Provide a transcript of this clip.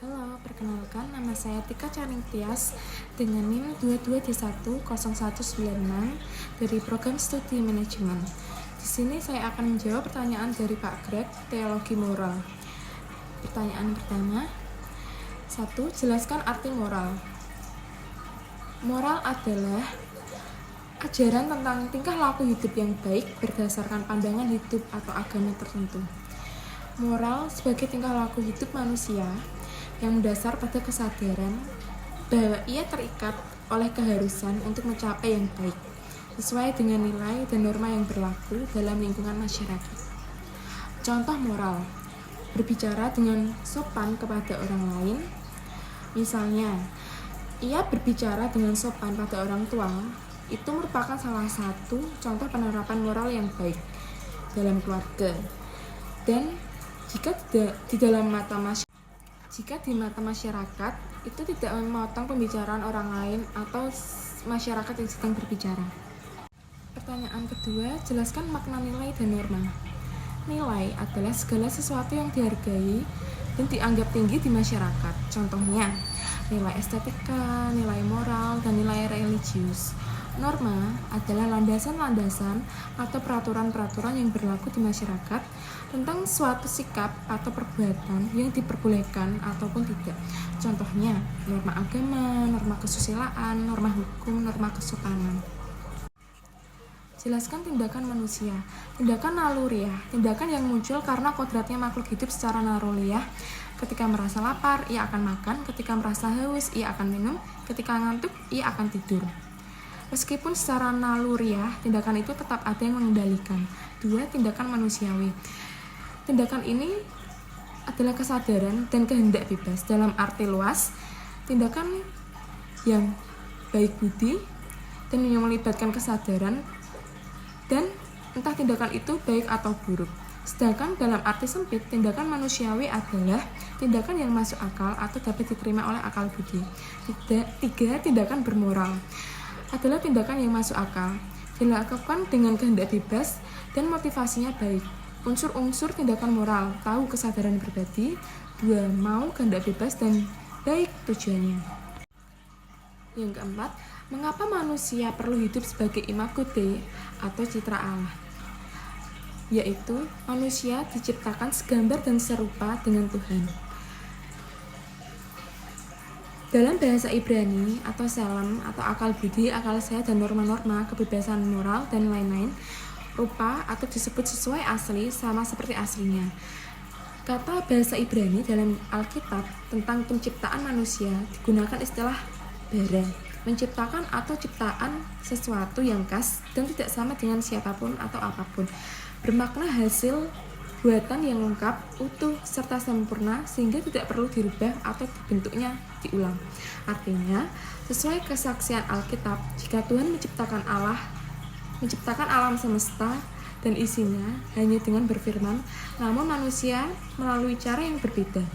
Halo, perkenalkan nama saya Tika Caning Tias dengan NIM 22D10196 dari Program Studi Manajemen. Di sini saya akan menjawab pertanyaan dari Pak Greg, Teologi Moral. Pertanyaan pertama, 1. Jelaskan arti moral. Moral adalah ajaran tentang tingkah laku hidup yang baik berdasarkan pandangan hidup atau agama tertentu. Moral sebagai tingkah laku hidup manusia yang mendasar pada kesadaran bahwa ia terikat oleh keharusan untuk mencapai yang baik, sesuai dengan nilai dan norma yang berlaku dalam lingkungan masyarakat. Contoh moral, berbicara dengan sopan kepada orang lain. Misalnya, ia berbicara dengan sopan pada orang tua, itu merupakan salah satu contoh penerapan moral yang baik dalam keluarga. Dan jika di mata masyarakat itu tidak memotong pembicaraan orang lain atau masyarakat yang sedang berbicara. Pertanyaan kedua, jelaskan makna nilai dan norma. Nilai adalah segala sesuatu yang dihargai dan dianggap tinggi di masyarakat. Contohnya, nilai estetika, nilai moral, dan nilai religius. Norma adalah landasan-landasan atau peraturan-peraturan yang berlaku di masyarakat tentang suatu sikap atau perbuatan yang diperbolehkan ataupun tidak. Contohnya, norma agama, norma kesusilaan, norma hukum, norma kesopanan. Jelaskan tindakan manusia. Tindakan naluriah, tindakan yang muncul karena kodratnya makhluk hidup secara naluriah. Ketika merasa lapar, ia akan makan. Ketika merasa haus, ia akan minum. Ketika ngantuk, ia akan tidur. Meskipun secara naluriah, tindakan itu tetap ada yang mengendalikan. 2. Tindakan manusiawi. Tindakan ini adalah kesadaran dan kehendak bebas. Dalam arti luas, tindakan yang baik budi dan yang melibatkan kesadaran dan entah tindakan itu baik atau buruk. Sedangkan dalam arti sempit, tindakan manusiawi adalah tindakan yang masuk akal atau dapat diterima oleh akal budi. 3. Tindakan bermoral adalah tindakan yang masuk akal, dilakukan dengan kehendak bebas dan motivasinya baik. Unsur-unsur tindakan moral, tahu kesadaran pribadi. 2. Mau kehendak bebas dan baik tujuannya. Yang keempat, mengapa manusia perlu hidup sebagai imago Dei atau citra Allah? Yaitu, manusia diciptakan segambar dan serupa dengan Tuhan. Dalam bahasa Ibrani atau Shalom atau akal budi, akal sehat dan norma-norma, kebebasan moral dan lain-lain, rupa atau disebut sesuai asli sama seperti aslinya. Kata bahasa Ibrani dalam Alkitab tentang penciptaan manusia digunakan istilah bara, menciptakan atau ciptaan sesuatu yang khas dan tidak sama dengan siapapun atau apapun, bermakna hasil buatan yang lengkap, utuh, serta sempurna sehingga tidak perlu dirubah atau bentuknya diulang. Artinya, sesuai kesaksian Alkitab, jika Tuhan menciptakan alam semesta dan isinya hanya dengan berfirman, namun manusia melalui cara yang berbeda.